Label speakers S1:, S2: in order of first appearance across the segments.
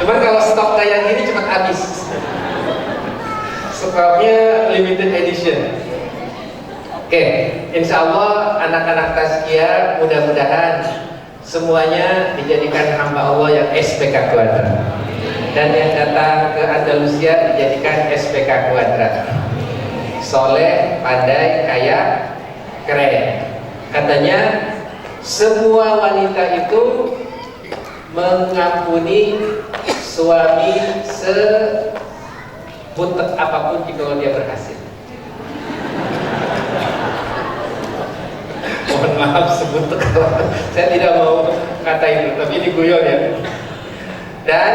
S1: Cuman kalau stok kayak gini cepat habis. Stoknya limited edition. Oke, insya Allah anak-anak Tazkiyah mudah-mudahan semuanya dijadikan hamba Allah yang SPK kuadrat, dan yang datang ke Andalusia dijadikan SPK kuadrat. Soleh, pandai, kaya, keren. Katanya semua wanita itu mengampuni suami sebutek apapun jika dia berhasil. Mohon maaf sebutek, saya tidak mau kata itu, tapi diguyon ya. Dan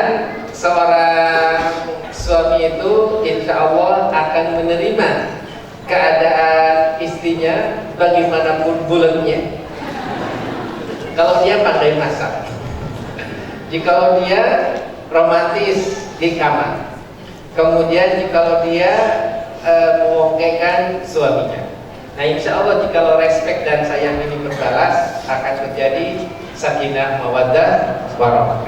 S1: seorang suami itu insya Allah akan menerima keadaan istrinya bagaimanapun bulatnya. Kalau dia pandai masak, jika dia romantis di kamar, kemudian jika dia mewongkekan suaminya. Nah insya Allah jika respect dan sayang ini berbalas, akan terjadi sakinah mawaddah warahmah.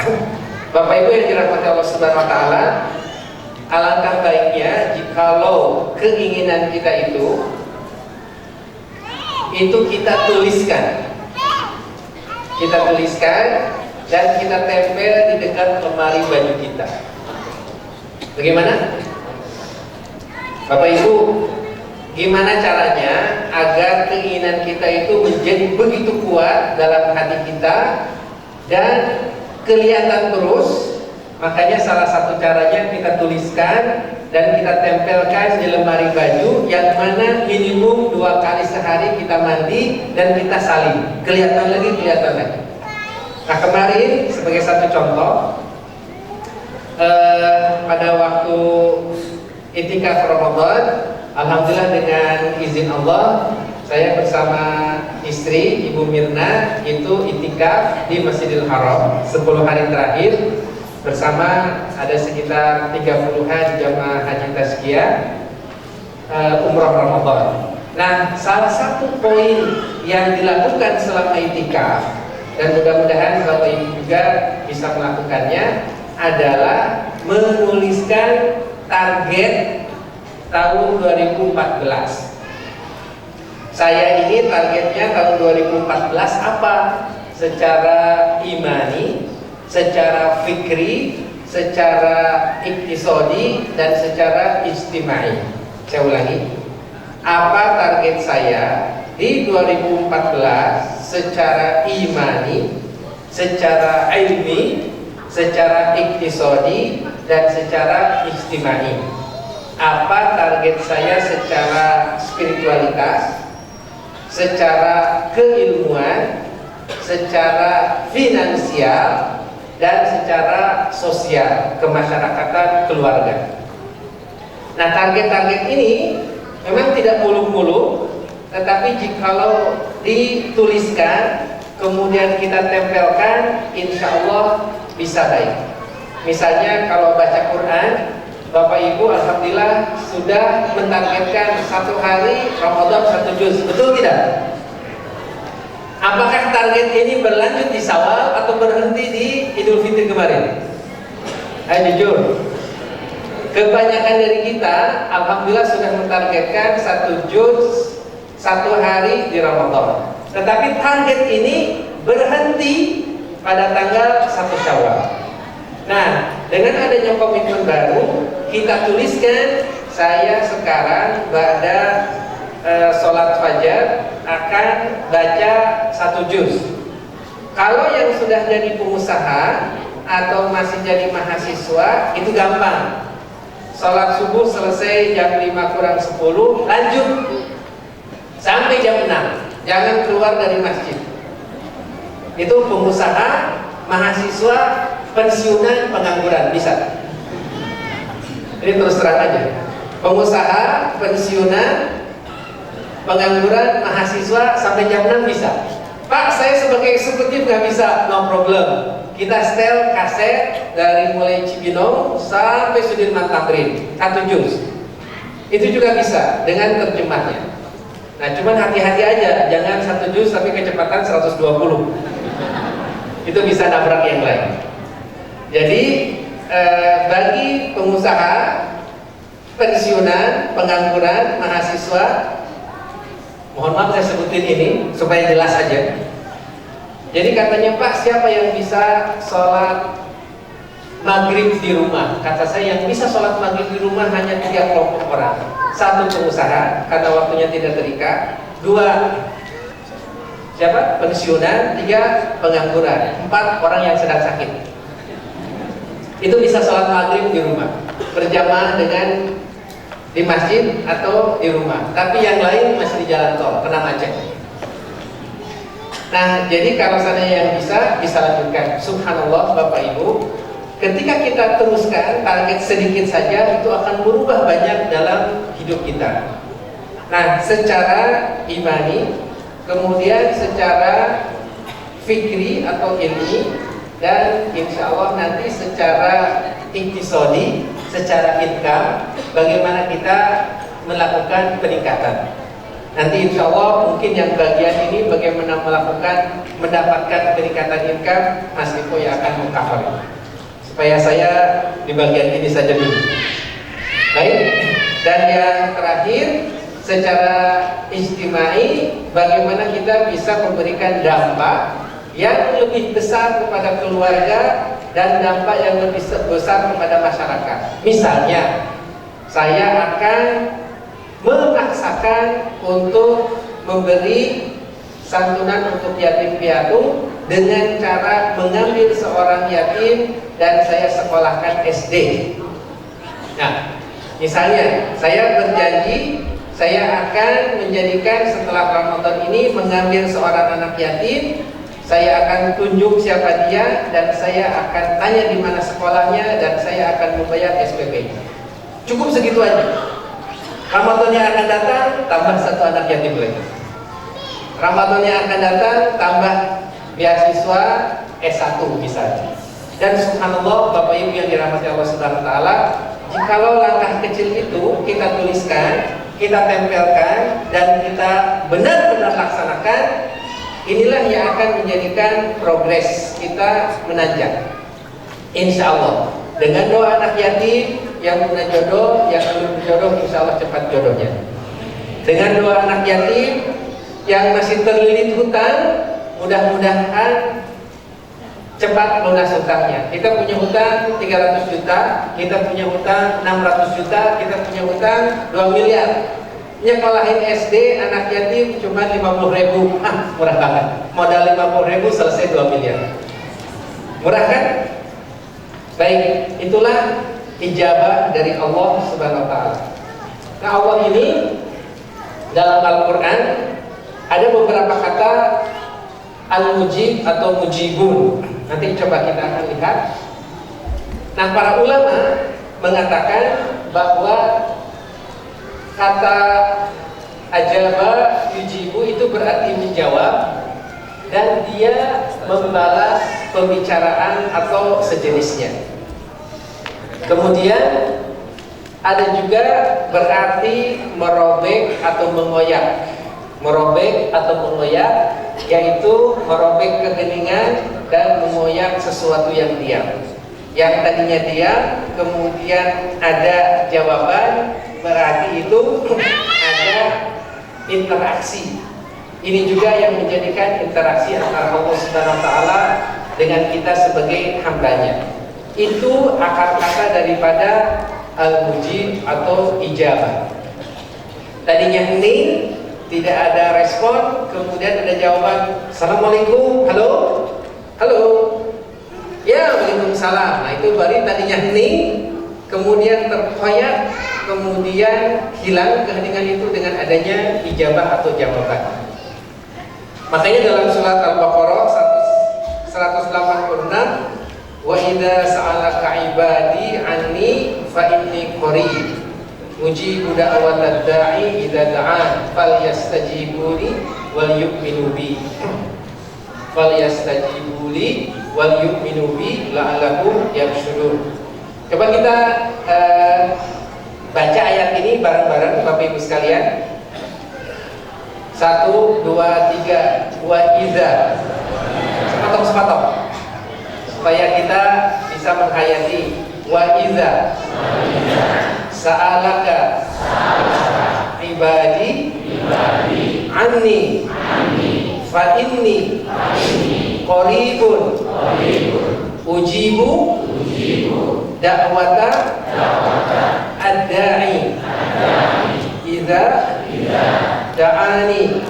S1: Bapak Ibu yang dirahmati Allah Subhanahu wa taala, alangkah baiknya jikalau keinginan kita itu kita tuliskan. Kita tuliskan dan kita tempel di dekat lemari baju kita. Bagaimana? Bapak Ibu, gimana caranya agar keinginan kita itu menjadi begitu kuat dalam hati kita dan kelihatan terus? Makanya salah satu caranya kita tuliskan dan kita tempelkan di lemari baju, yang mana minimum 2 kali sehari kita mandi dan kita salin. Kelihatan lagi. Nah kemarin sebagai satu contoh, pada waktu I'tikaf Ramadan, alhamdulillah dengan izin Allah, saya bersama istri Ibu Mirna itu i'tikaf di Masjidil Haram 10 hari terakhir, bersama ada sekitar 30-an jamaah haji Tazkiyah umrah Ramadan. Nah, salah satu poin yang dilakukan selama i'tikaf, dan mudah-mudahan Bapak Ibu juga bisa melakukannya, adalah menuliskan target tahun 2014. Saya ini targetnya tahun 2014 apa? Secara imani, secara fikri, secara iktisadi, dan secara ijtimai. Saya ulangi, apa target saya di 2014 secara imani, secara ilmi, secara iktisadi, dan secara ijtimai? Apa target saya secara spiritualitas, secara keilmuan, secara finansial, dan secara sosial, kemasyarakatan, keluarga? Nah, target-target ini memang tidak muluk-muluk, tetapi jikalau dituliskan kemudian kita tempelkan, insya Allah bisa baik. Misalnya kalau baca Quran, Bapak Ibu alhamdulillah sudah mentargetkan 1 hari Ramadan 1 juz, betul tidak? Apakah target ini berlanjut di Syawal atau berhenti di Idul Fitri kemarin? Ayo jujur. Kebanyakan dari kita alhamdulillah sudah mentargetkan 1 juz 1 hari di Ramadan. Tetapi target ini berhenti pada tanggal 1 Syawal. Nah, dengan adanya komitmen baru, kita tuliskan saya sekarang pada sholat fajar akan baca 1 juz. Kalau yang sudah jadi pengusaha atau masih jadi mahasiswa, itu gampang. Sholat subuh selesai jam 5 kurang 10, lanjut sampai jam 6. Jangan keluar dari masjid. Itu pengusaha, mahasiswa, pensiunan, pengangguran, bisa. Ini terus terang aja. Pengusaha, pensiunan, pengangguran, mahasiswa sampai jam 6 bisa. Pak, saya sebagai eksekutif nggak bisa, no problem. Kita setel kaset dari mulai Cibinong sampai Sudirman Tamrin 1 juz. Itu juga bisa dengan terjemahnya. Nah, cuman hati-hati aja, jangan 1 juz tapi kecepatan 120. Itu bisa nabrak yang lain. Jadi bagi pengusaha, pensiunan, pengangguran, mahasiswa, mohon maaf saya sebutin ini supaya jelas saja. Jadi katanya, Pak, siapa yang bisa sholat maghrib di rumah? Kata saya, yang bisa sholat maghrib di rumah hanya 3 kelompok orang. 1 pengusaha karena waktunya tidak terikat, 2 siapa? Pensiunan, 3 pengangguran, 4 orang yang sedang sakit. Itu bisa sholat maghrib di rumah berjamaah dengan di masjid atau di rumah. Tapi yang lain masih di jalan tol, kena macet. Nah, jadi kalau sana yang bisa lanjutkan. Subhanallah, Bapak Ibu, ketika kita teruskan target sedikit saja, itu akan berubah banyak dalam hidup kita. Nah, secara imani, kemudian secara fikri atau ilmi, dan insya Allah nanti secara iktisadi, secara income, bagaimana kita melakukan peningkatan. Nanti insya Allah mungkin yang bagian ini bagaimana mendapatkan peningkatan income, Mas Iko yang akan meng-cover. Supaya saya di bagian ini saja dulu. Baik, dan yang terakhir secara istimai, bagaimana kita bisa memberikan dampak yang lebih besar kepada keluarga dan dampak yang lebih besar kepada masyarakat. Misalnya, saya akan memaksakan untuk memberi santunan untuk yatim piatu dengan cara mengambil seorang yatim dan saya sekolahkan SD. Nah, misalnya saya berjanji saya akan menjadikan setelah Ramadan ini mengambil seorang anak yatim, saya akan tunjuk siapa dia dan saya akan tanya di mana sekolahnya dan saya akan membayar SPP. Cukup segitu aja. Ramadan yang akan datang tambah 1 anak yatim lagi. Ramadan yang akan datang tambah beasiswa S1 misalnya. Dan subhanallah, Bapak Ibu yang dirahmati Allah Subhanahu wa taala, jikalau langkah kecil itu kita tuliskan, kita tempelkan dan kita benar-benar laksanakan, inilah yang akan menjadikan progres kita menanjak. Insya Allah, dengan doa anak yatim yang punya jodoh, yang belum berjodoh, insya Allah cepat jodohnya. Dengan doa anak yatim yang masih terlilit hutang, mudah-mudahan cepat lunas hutangnya. Kita punya hutang 300 juta, kita punya hutang 600 juta, kita punya hutang 2 miliar. Nyekolahin SD anak yatim cuma 50.000, murah banget. Modal 50.000 selesai 2 miliar. Murah kan? Baik, itulah ijabah dari Allah Subhanahu wa taala. Nah, Allah ini dalam Al-Qur'an ada beberapa kata al-mujib atau mujibun. Nanti coba kita akan lihat. Nah, para ulama mengatakan bahwa kata ajaba yujibu itu berarti menjawab dan dia membalas pembicaraan atau sejenisnya. Kemudian ada juga berarti merobek atau mengoyak. Merobek atau mengoyak yaitu merobek keheningan dan mengoyak sesuatu yang diam. Yang tadinya diam kemudian ada jawaban, berarti itu ada interaksi. Ini juga yang menjadikan interaksi antara Allah Subhanahu wa taala dengan kita sebagai hambanya. Itu akar kata daripada al-mujib atau ijabah. Tadinya hening, tidak ada respon, kemudian ada jawaban, Assalamualaikum, halo, halo, ya, waalaikumsalam. Nah, itu baru tadinya hening, kemudian terkoyak, kemudian hilang keheningan itu dengan adanya ijabah atau jawaban. Makanya dalam surat Al-Baqarah 186, wa idza sa'alaka ibadi anni fa inni qarib mujibu da'watad da'i idza da'an falyastajibuli wal yu'minu bi la'allahum yarshudun. Coba kita baca ayat ini bareng-bareng Bapak Ibu sekalian. 1, 2, 3. Wa idza, sepotong-sepotong supaya kita bisa menghayati Wa idza sa'alaka ibadi anni fa inni qaribun ujibu da'wata ad-da'i idza da'ani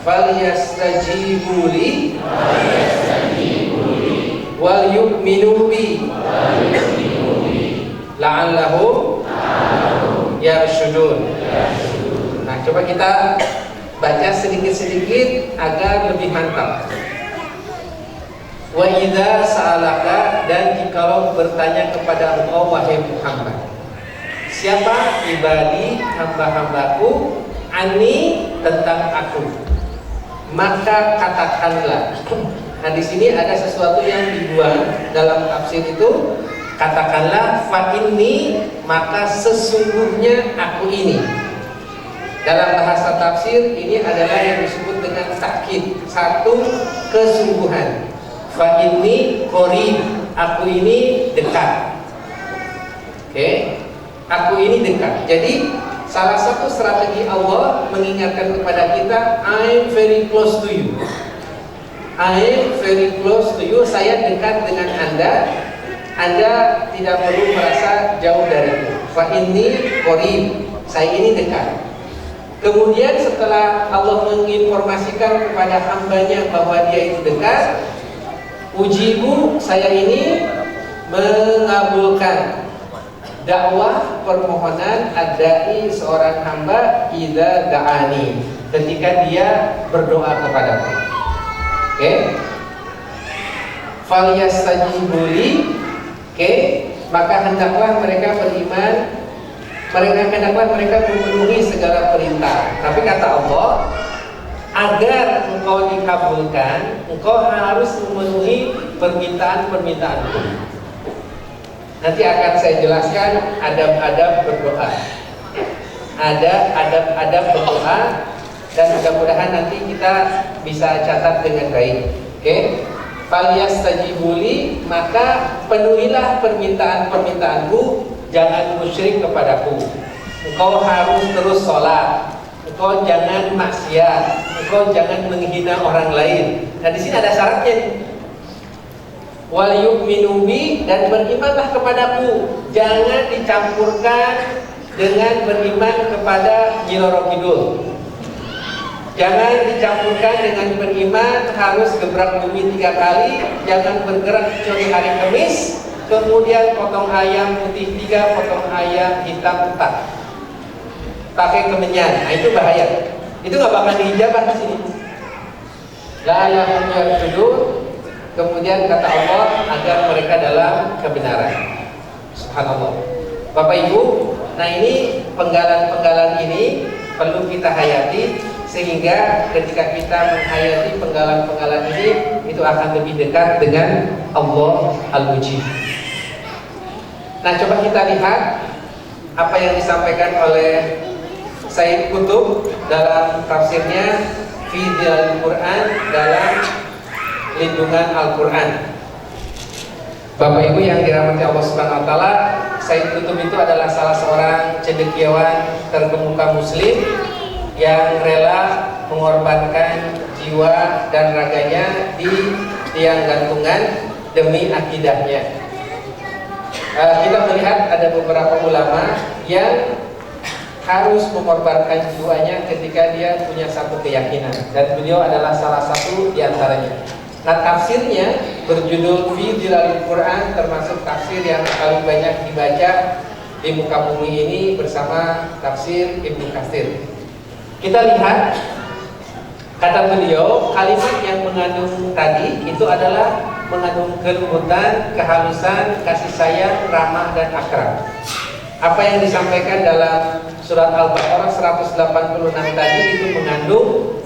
S1: falyastajibu li wal yu'minu bi la'allahum yarshudun. Nah, coba kita baca sedikit-sedikit agar lebih mantap. Wa idza sa'alaka, dan jikalau bertanya kepada engkau wahai Muhammad, siapa ibadi, hamba-hambaku, ani, tentang aku, maka katakanlah. Nah, di sini ada sesuatu yang dibuang dalam tafsir itu. Katakanlah fa inni, maka sesungguhnya aku ini. Dalam bahasa tafsir ini adalah yang disebut dengan takkid, satu kesungguhan. Fa inni qarib, aku ini dekat. Oke, aku ini dekat. Jadi salah satu strategi Allah mengingatkan kepada kita, I'm very close to you. I'm very close to you. Saya dekat dengan Anda. Anda tidak perlu merasa jauh dariku. Fa inni qarib, saya ini dekat. Kemudian setelah Allah menginformasikan kepada hambanya bahwa dia itu dekat, ujibu, saya ini mengabulkan dakwah permohonan adai seorang hamba idza da'ani, ketika dia berdoa kepadaku. Oke? Falyastajibu li, oke, maka hendaklah mereka beriman, hendaklah mereka memenuhi segala perintah. Tapi kata Allah, agar engkau dikabulkan, engkau harus memenuhi permintaan-permintaanku. Nanti akan saya jelaskan adab-adab berdoa. Ada adab-adab berdoa, dan mudah-mudahan nanti kita bisa catat dengan baik. Oke? Falyastajibu li, maka penuhilah permintaan-permintaanku, jangan musyrik kepadaku. Engkau harus terus sholat, engkau jangan maksiat, engkau jangan menghina orang lain. Nah, di sini ada syaratnya nih. Wal yu'minu bi, dan berimanlah kepadaku, jangan dicampurkan dengan beriman kepada Nyi Roro Kidul. Jangan dicampurkan dengan beriman harus gebrak bumi 3 kali, jangan bergerak kecuali hari Kamis, kemudian potong ayam putih 3, potong ayam hitam 4, pakai kemenyan. Nah, itu bahaya. Itu nggak bakal diijabah di sini. La lahum yarshudun. Kemudian kata Allah, agar mereka dalam kebenaran. Subhanallah. Bapak Ibu, nah ini penggalan-penggalan ini perlu kita hayati, sehingga ketika kita menghayati penggalan-penggalan ini, itu akan lebih dekat dengan Allah Al-Mujib. Nah, coba kita lihat apa yang disampaikan oleh Sayyid Qutb dalam tafsirnya Fi Dhilalil Quran, dalam lindungan Al-Quran. Bapak Ibu yang dirahmati Allah Subhanahu wa taala, Sayyid Qutb itu adalah salah seorang cendekiawan terkemuka muslim yang rela mengorbankan jiwa dan raganya di tiang gantungan demi akidahnya. Kita melihat ada beberapa ulama yang harus mengorbankan jiwanya ketika dia punya satu keyakinan, dan beliau adalah salah satu di antaranya. Nah, tafsirnya berjudul Fi Dhilalil Quran, termasuk tafsir yang paling banyak dibaca di muka bumi ini bersama tafsir Ibnu Katsir. Kita lihat, kata beliau, kalimat yang mengandung tadi itu adalah mengandung kelembutan, kehalusan, kasih sayang, ramah, dan akrab. Apa yang disampaikan dalam surat Al-Baqarah 186 tadi itu mengandung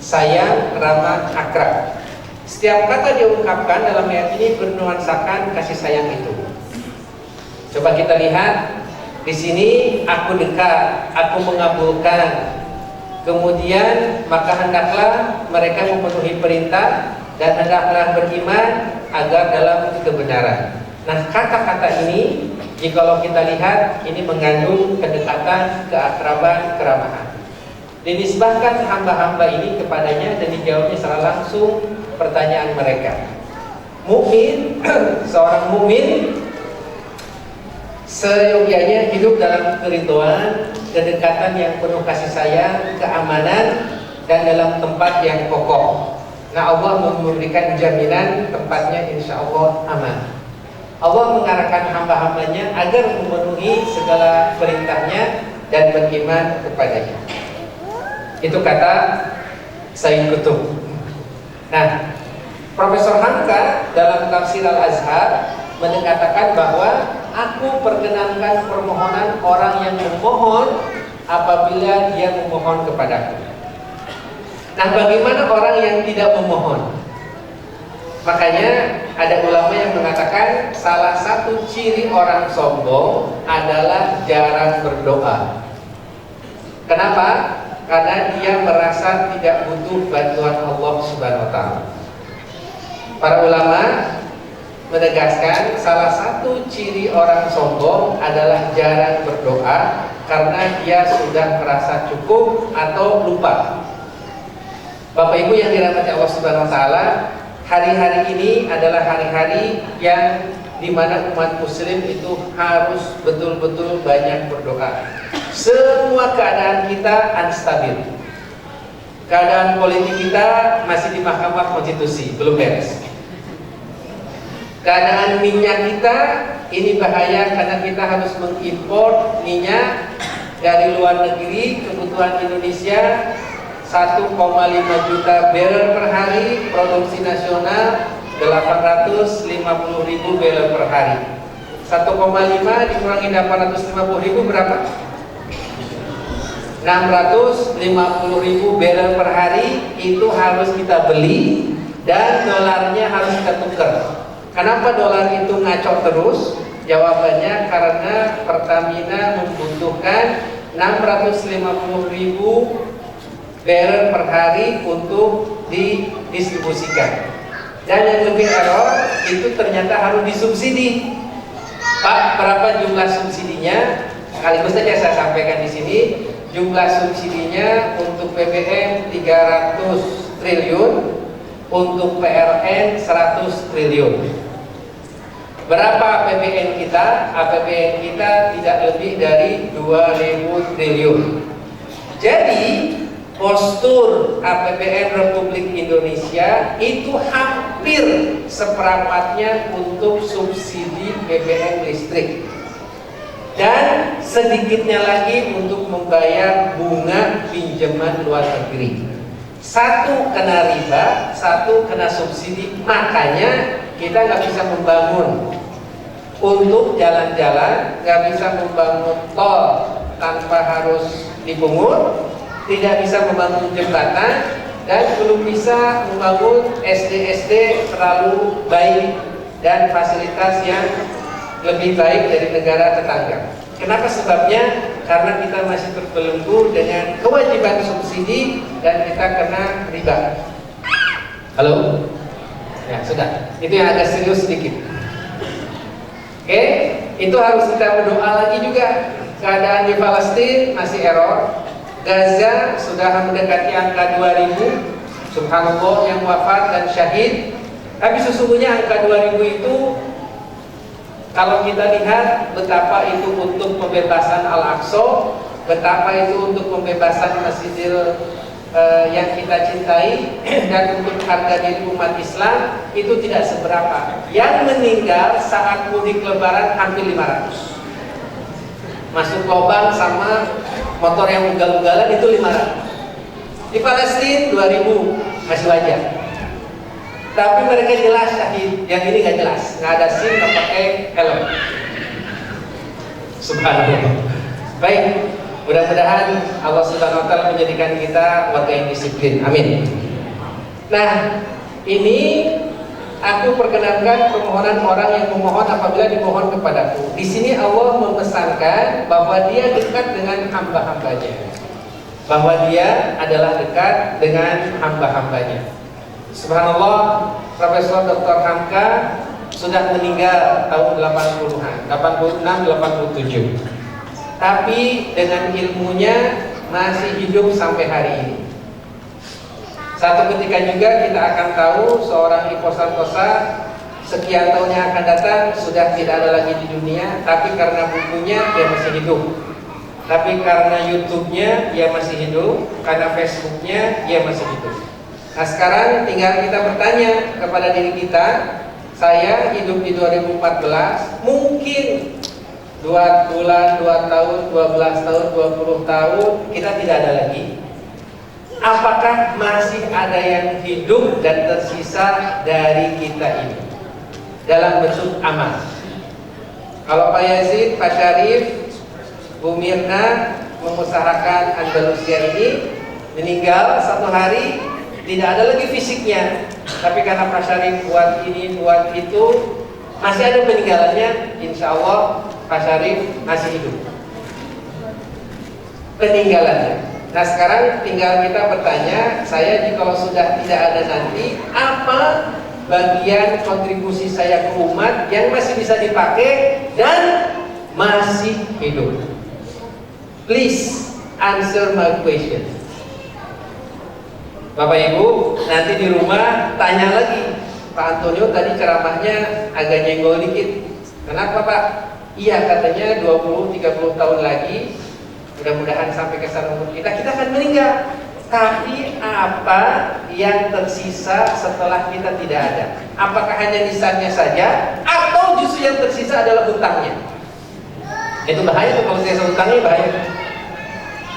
S1: sayang, ramah, akrab. Setiap kata diungkapkan dalam ayat ini bernuansakan kasih sayang itu. Coba kita lihat di sini, aku dekat, aku mengabulkan. Kemudian maka hendaklah mereka memenuhi perintah dan hendaklah beriman agar dalam kebenaran. Nah, kata-kata ini jikalau kita lihat ini mengandung kedekatan, keakraban, keramahan. Dinisbahkan hamba-hamba ini kepadanya dan dijawabnya secara langsung pertanyaan mereka. Mukmin, seorang mukmin seyogianya hidup dalam keridhaan, kedekatan yang penuh kasih sayang, keamanan, dan dalam tempat yang kokoh. Nah, Allah memberikan jaminan tempatnya insya Allah aman. Allah mengarahkan hamba-hambanya agar memenuhi segala perintahnya dan beriman kepadanya. Itu kata Sayyid Qutb. Nah, Profesor Hamka dalam Tafsir Al-Azhar mengatakan bahwa aku perkenankan permohonan orang yang memohon apabila dia memohon kepadaku. Nah, bagaimana orang yang tidak memohon? Makanya ada ulama yang mengatakan salah satu ciri orang sombong adalah jarang berdoa. Kenapa? Karena dia merasa tidak butuh bantuan Allah Subhanahu wa taala. Para ulama menegaskan salah satu ciri orang sombong adalah jarang berdoa karena dia sudah merasa cukup atau lupa. Bapak Ibu yang dirahmati Allah Subhanahu wa taala, hari-hari ini adalah hari-hari yang dimana umat muslim itu harus betul-betul banyak berdoa. Semua keadaan kita unstabil. Keadaan politik kita masih di Mahkamah Konstitusi, belum beres. Keadaan minyak kita ini bahaya karena kita harus mengimpor minyak dari luar negeri. Kebutuhan Indonesia 1,5 juta barrel per hari, produksi nasional 850.000 barrel per hari. 1,5 dikurangi 850.000 berapa? 650.000 barrel per hari itu harus kita beli dan dolarnya harus kita tukar. Kenapa dolar itu ngacok terus? Jawabannya karena Pertamina membutuhkan 650.000 barrel per hari untuk didistribusikan. Dan yang lebih error itu ternyata harus disubsidi. Pak, berapa jumlah subsidinya? Sekaligus saja saya sampaikan di sini. Jumlah subsidinya untuk BBM 300 triliun, untuk PLN 100 triliun. Berapa APBN kita? APBN kita tidak lebih dari 2.000 triliun. Jadi postur APBN Republik Indonesia itu hampir seperempatnya untuk subsidi BBM listrik dan sedikitnya lagi untuk membayar bunga pinjaman luar negeri. Satu kena riba, satu kena subsidi. Makanya kita nggak bisa membangun untuk jalan-jalan, nggak bisa membangun tol tanpa harus dipungut, tidak bisa membangun jembatan, dan belum bisa membangun SD-SD terlalu baik dan fasilitas yang lebih baik dari negara tetangga. Kenapa sebabnya? Karena kita masih terbelenggu dengan kewajiban subsidi dan kita kena riba. Halo? Ya sudah, itu yang agak serius sedikit. Oke, itu harus kita berdoa lagi juga. Keadaan di Palestina masih error. Gaza sudah mendekati angka 2000, subhanallah, yang wafat dan syahid. Tapi sesungguhnya angka 2000 itu, kalau kita lihat betapa itu untuk pembebasan Al-Aqsa, betapa itu untuk pembebasan Masjidil yang kita cintai, dan untuk harga diri umat Islam, itu tidak seberapa. Yang meninggal saat mudik lebaran hampir 500. Masuk lubang sama motor yang ugal-ugalan itu 500. Di Palestina 2000 masih wajar. Tapi mereka jelas syahid, yang ini nggak jelas, nggak ada SIM, nggak pakai helm. Subhanallah. Baik, mudah-mudahan Allah Subhanahu wa taala menjadikan kita warga yang disiplin. Amin. Nah, ini aku perkenankan permohonan orang yang memohon apabila dimohon kepadaku. Di sini Allah memesankan bahwa Dia dekat dengan hamba-hambanya, bahwa Dia adalah dekat dengan hamba-hambanya. Subhanallah, Profesor Dr. Hamka sudah meninggal tahun 80-an, 86, 87. Tapi dengan ilmunya masih hidup sampai hari ini. Satu ketika juga kita akan tahu seorang Iko Santosa sekian tahun yang akan datang sudah tidak ada lagi di dunia, tapi karena bukunya dia masih hidup, tapi karena YouTube-nya dia masih hidup, karena Facebook-nya dia masih hidup. Nah sekarang tinggal kita bertanya kepada diri kita, saya hidup di 2014, mungkin 2 bulan, 2 tahun, 12 tahun, 20 tahun kita tidak ada lagi. Apakah masih ada yang hidup dan tersisa dari kita ini dalam bentuk amal? Kalau Pak Yazid, Pak Syarif, Bu Mirna mengusahakan Andalusia ini meninggal satu hari, tidak ada lagi fisiknya, tapi karena Pak Syarif buat ini, buat itu, masih ada peninggalannya. Insya Allah Pak Syarif masih hidup peninggalannya. Nah sekarang tinggal kita bertanya, saya kalau sudah tidak ada nanti, apa bagian kontribusi saya ke umat yang masih bisa dipakai dan masih hidup? Please answer my question. Bapak Ibu, nanti di rumah tanya lagi, Pak Antonio tadi ceramahnya agak nyenggol dikit. Kenapa Pak? Iya katanya 20-30 tahun lagi, mudah-mudahan sampai ke sana umur kita akan meninggal. Tapi apa yang tersisa setelah kita tidak ada? Apakah hanya lisannya saja, atau justru yang tersisa adalah hutangnya? Itu bahaya tuh, kalau saya hutangnya bahaya.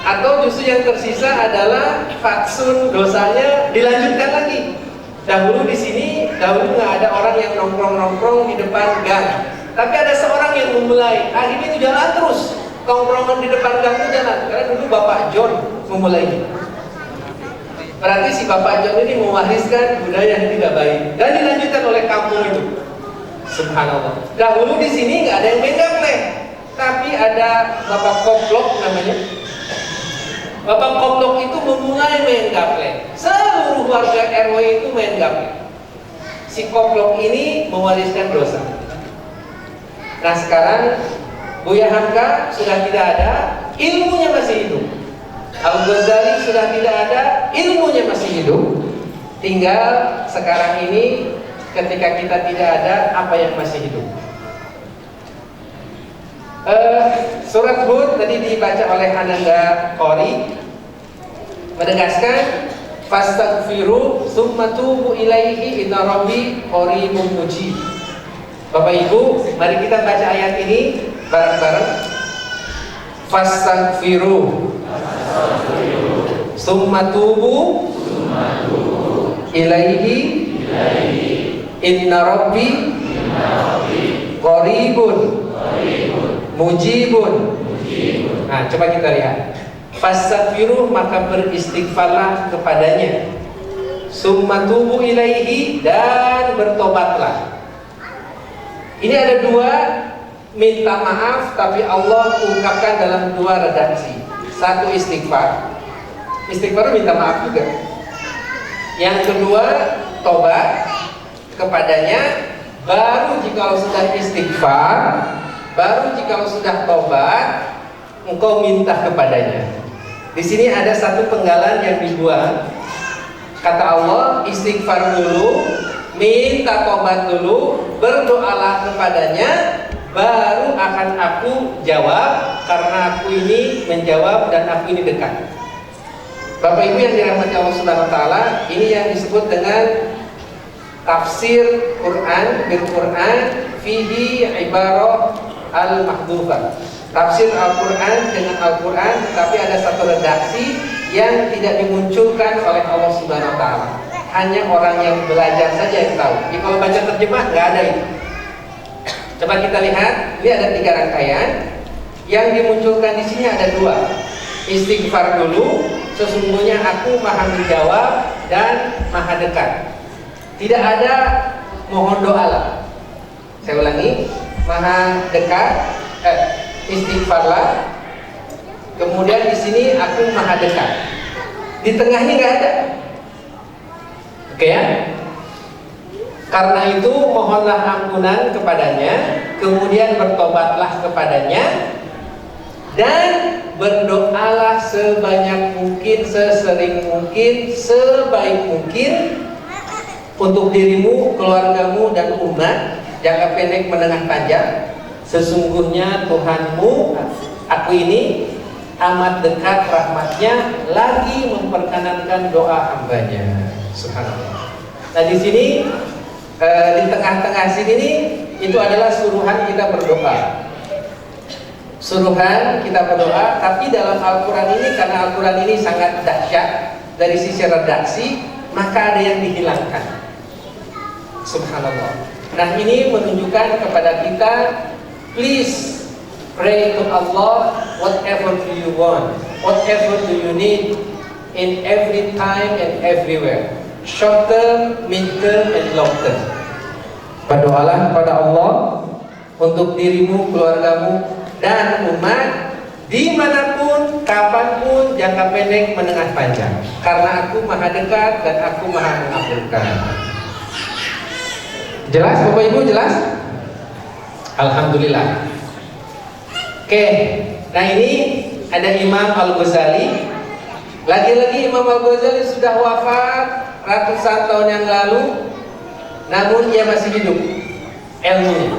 S1: Atau justru yang tersisa adalah faksun, dosanya dilanjutkan lagi. Dahulu di sini, dahulu nggak ada orang yang nongkrong-nongkrong di depan gang, tapi ada seorang yang memulai. Akhirnya itu jalan terus. Tongkrongan di depan gang itu jalan, karena dulu Bapak John memulainya. Berarti si Bapak John ini mewariskan budaya yang tidak baik dan dilanjutkan oleh kampung itu. Subhanallah. Dahulu di sini nggak ada yang main gaplek, tapi ada Bapak Koplok namanya. Bapak Koplok itu memulai main gaplek. Seluruh warga RW itu main gaplek. Si Koplok ini mewariskan dosa. Nah sekarang Buya Hamka sudah tidak ada, ilmunya masih hidup. Al-Ghazali sudah tidak ada, ilmunya masih hidup. Tinggal sekarang ini ketika kita tidak ada, apa yang masih hidup? Surat Hud tadi dibaca oleh Ananda Qori menegaskan fastaghfiru tsumma tubu ilaihi inna rabbi qaribun mujib. Bapak Ibu, mari kita baca ayat ini bareng-bareng. Fastaghfiru tsumma tubu ilaihi inna rabbi qaribun mujibun. Nah, coba kita lihat. Fastaghfiru, maka beristighfarlah kepadanya. Tsumma tubu ilaihi, dan bertobatlah. Ini ada dua minta maaf, tapi Allah ungkapkan dalam dua redaksi. Satu istighfar, istighfar minta maaf juga. Yang kedua tobat kepadanya. Baru jika sudah istighfar, baru jika sudah tobat, engkau minta kepadanya. Di sini ada satu penggalan yang dibuat. Kata Allah, istighfar dulu, minta tobat dulu, berdoalah kepadanya, baru akan aku jawab, karena aku ini menjawab dan aku ini dekat. Bapak Ibu yang dirahmati Allah Subhanahu wa taala, ini yang disebut dengan tafsir Quran bil Quran fihi ibarah al-mahdhufah. Tafsir Al-Quran dengan Al-Quran, tetapi ada satu redaksi yang tidak dimunculkan oleh Allah Subhanahu wa taala. Hanya orang yang belajar saja yang tahu. Jadi kalau baca terjemah nggak ada itu. Coba kita lihat, ini ada 3 rangkaian. Yang dimunculkan di sini ada 2. Istighfar dulu, sesungguhnya aku maha menjawab dan maha dekat. Tidak ada mohon doa lah. Saya ulangi, maha dekat, istighfarlah. Kemudian di sini aku maha dekat. Di tengahnya nggak ada. Oke ya. Karena itu mohonlah ampunan kepadanya, kemudian bertobatlah kepadanya, dan berdoalah sebanyak mungkin, sesering mungkin, sebaik mungkin untuk dirimu, keluargamu, dan umat, jangka pendek, menengah, panjang. Sesungguhnya Tuhanmu, aku ini amat dekat rahmatnya, lagi memperkenankan doa hambanya. Subhanallah. Nah di sini di tengah-tengah sini nih, itu adalah suruhan kita berdoa. Suruhan kita berdoa, tapi dalam Al-Quran ini, karena Al-Quran ini sangat dahsyat dari sisi redaksi, maka ada yang dihilangkan. Subhanallah. Nah ini menunjukkan kepada kita, please pray to Allah whatever do you want, whatever do you need, in every time and everywhere, short term, mid term, and long term. Berdoalah kepada Allah untuk dirimu, keluargamu, dan umat, dimanapun, kapanpun, jangka pendek, menengah, panjang. Karena aku maha dekat dan aku maha mengabulkan. Jelas Bapak Ibu, jelas? Alhamdulillah. Oke, nah ini ada Imam Al-Ghazali. Lagi-lagi Imam Al-Ghazali sudah wafat ratusan tahun yang lalu, namun ia masih hidup ilmunya.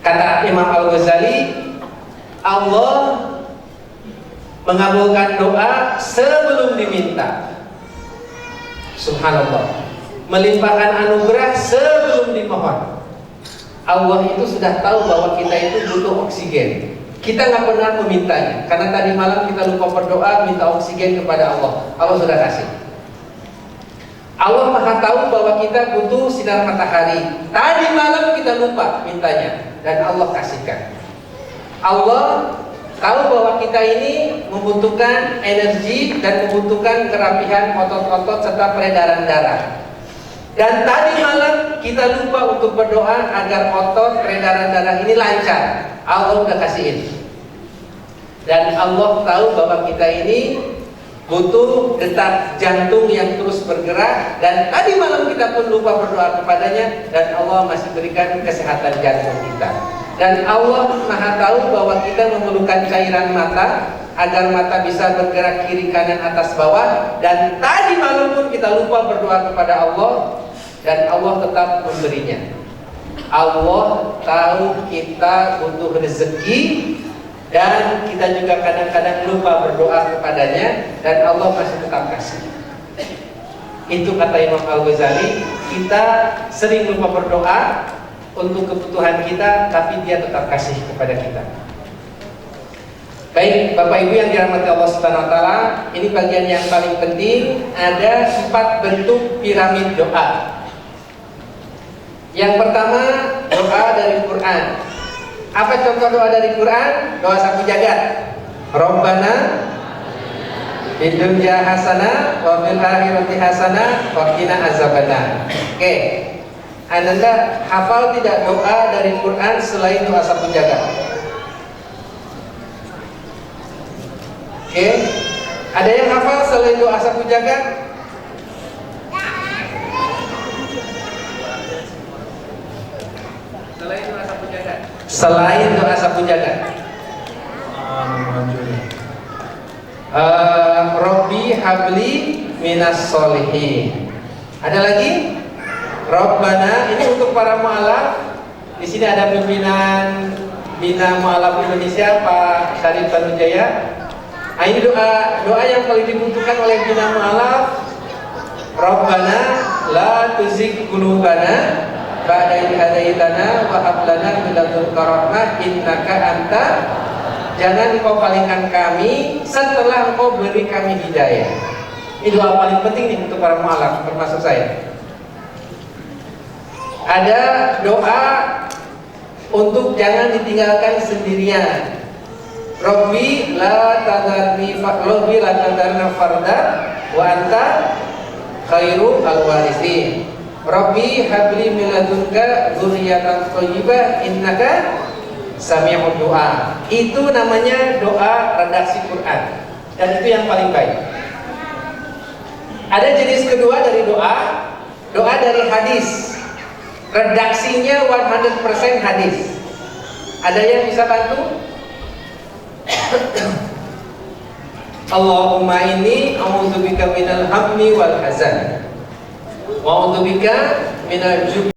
S1: Kata Imam Al-Ghazali, Allah mengabulkan doa sebelum diminta. Subhanallah. Melimpahkan anugerah sebelum dimohon. Allah itu sudah tahu bahwa kita itu butuh oksigen. Kita nggak pernah memintanya, karena tadi malam kita lupa berdoa minta oksigen kepada Allah. Allah sudah kasih. Allah maha tahu bahwa kita butuh sinar matahari. Tadi malam kita lupa mintanya, dan Allah kasihkan. Allah tahu bahwa kita ini membutuhkan energi dan membutuhkan kerapihan otot-otot serta peredaran darah. Dan tadi malam kita lupa untuk berdoa agar otot peredaran darah ini lancar. Allah udah kasihin. Dan Allah tahu bahwa kita ini butuh detak jantung yang terus bergerak. Dan tadi malam kita pun lupa berdoa kepadanya, dan Allah masih berikan kesehatan jantung kita. Dan Allah maha tahu bahwa kita memerlukan cairan mata agar mata bisa bergerak kiri kanan atas bawah. Dan tadi malam pun kita lupa berdoa kepada Allah, dan Allah tetap memberinya. Allah tahu kita butuh rezeki, dan kita juga kadang-kadang lupa berdoa kepadanya, dan Allah masih tetap kasih. Itu kata Imam Al-Ghazali. Kita sering lupa berdoa untuk kebutuhan kita, tapi Dia tetap kasih kepada kita. Baik, Bapak Ibu yang dirahmati Allah Subhanahu wa taala, ini bagian yang paling penting. Ada 4 bentuk piramid doa. Yang pertama, doa dari Quran. Apa contoh doa dari Quran? Doa sapu jagat. Rabbana fid dunya hasanah wa fil akhirati hasanah wa qina azabannar. Oke. Anda hafal tidak doa dari Quran selain doa sapu jagat? Oke. Ada yang hafal selain doa sapu jagat? Selain doa sapu jagat. Robbi habli minas solihin. Ada lagi? Rabbana, ini untuk para mu'alaf. Di sini ada pimpinan Bina Mu'alaf Indonesia, Pak Syarif Tanujaya. Nah, ini doa yang paling dibutuhkan oleh Bina Mu'alaf. Rabbana la tuzigh qulubana ba'da idh hadaitana wa hab lana min ladunka rahmah innaka anta. Jangan engkau palingkan kami setelah engkau beri kami hidayah. Ini doa paling penting nih untuk para mu'alaf, termasuk saya. Ada doa untuk jangan ditinggalkan sendirian. Rabbi la tadarna farda wa anta khairu al-warithin. Rabbi habli min ladunka dzurriyyatan thayyibah innaka sami'ud du'a. Itu namanya doa redaksi Quran, dan itu yang paling baik. Ada jenis kedua dari doa, Doa dari hadis, redaksinya 100% hadis. Ada yang bisa bantu? Allahumma inni a'udzubika minal hammi wal hazan wa a'udzubika minal jubni